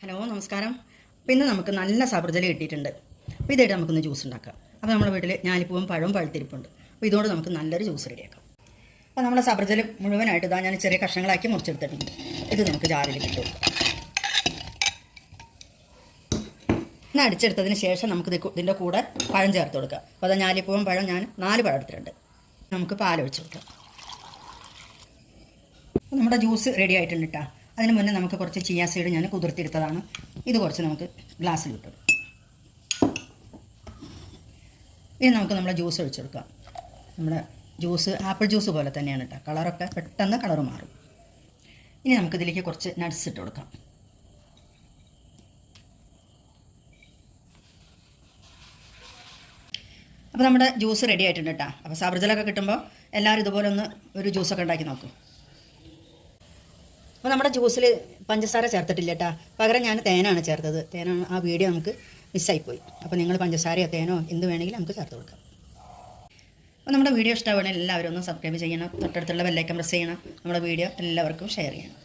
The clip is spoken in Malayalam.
ഹലോ നമസ്കാരം. അപ്പോൾ ഇന്ന് നമുക്ക് നല്ല സബർജലി കിട്ടിയിട്ടുണ്ട്. അപ്പോൾ ഇതായിട്ട് നമുക്കൊന്ന് ജ്യൂസ് ഉണ്ടാക്കാം. അപ്പോൾ നമ്മുടെ വീട്ടിൽ ഞാലിപ്പൂവും പഴവും പഴുത്തിരിപ്പുണ്ട്. അപ്പോൾ ഇതോട് നമുക്ക് നല്ലൊരു ജ്യൂസ് റെഡിയാക്കാം. അപ്പോൾ നമ്മുടെ സബർജലി മുഴുവനായിട്ട് ഇതാ ഞാൻ ചെറിയ കഷ്ണങ്ങളാക്കി മുറിച്ചെടുത്തിട്ടുണ്ട്. ഇത് നമുക്ക് ജാറിലേക്ക് ഇട്ടു. ഇന്ന് അടിച്ചെടുത്തതിന് ശേഷം നമുക്ക് ഇതിൻ്റെ കൂടെ പഴം ചേർത്ത് കൊടുക്കാം. അപ്പോൾ അത് ഞാലിപ്പൂവും പഴം ഞാൻ 4 പഴം എടുത്തിട്ടുണ്ട്. നമുക്ക് പാലൊഴിച്ച് കൊടുക്കാം. നമ്മുടെ ജ്യൂസ് റെഡി ആയിട്ടുണ്ട് കേട്ടോ. അതിന് മുന്നേ നമുക്ക് കുറച്ച് ചിയാ സീഡ് ഞാൻ കുതിർത്തിയെടുത്തതാണ്. ഇത് കുറച്ച് നമുക്ക് ഗ്ലാസ്സിൽ ഇട്ടു. ഇനി നമുക്ക് നമ്മുടെ ജ്യൂസ് ഒഴിച്ചു കൊടുക്കാം. നമ്മുടെ ജ്യൂസ് ആപ്പിൾ ജ്യൂസ് പോലെ തന്നെയാണ് കേട്ടോ. കളറൊക്കെ പെട്ടെന്ന് കളർ മാറും. ഇനി നമുക്കിതിലേക്ക് കുറച്ച് നട്ട്സ് ഇട്ട് കൊടുക്കാം. അപ്പോൾ നമ്മുടെ ജ്യൂസ് റെഡി ആയിട്ടുണ്ട് കേട്ടോ. അപ്പോൾ സബർജലൊക്കെ കിട്ടുമ്പോൾ എല്ലാവരും ഇതുപോലെ ഒരു ജ്യൂസൊക്കെ ഉണ്ടാക്കി നോക്കും. അപ്പോൾ നമ്മുടെ ജ്യൂസിൽ പഞ്ചസാര ചേർത്തിട്ടില്ല കേട്ടോ. പകരം ഞാൻ തേനാണ് ചേർത്തത്. തേനാണ് ആ വീഡിയോ നമുക്ക് മിസ്സായിപ്പോയി. അപ്പോൾ നിങ്ങൾ പഞ്ചസാരയോ തേനോ എന്ത് വേണമെങ്കിലും നമുക്ക് ചേർത്ത് കൊടുക്കാം. അപ്പോൾ നമ്മുടെ വീഡിയോ ഇഷ്ടമാണെങ്കിൽ എല്ലാവരും ഒന്ന് സബ്സ്ക്രൈബ് ചെയ്യണം. തൊട്ടടുത്തുള്ള ബെല്ലൈക്കൺ പ്രസ് ചെയ്യണം. നമ്മുടെ വീഡിയോ എല്ലാവർക്കും ഷെയർ ചെയ്യണം.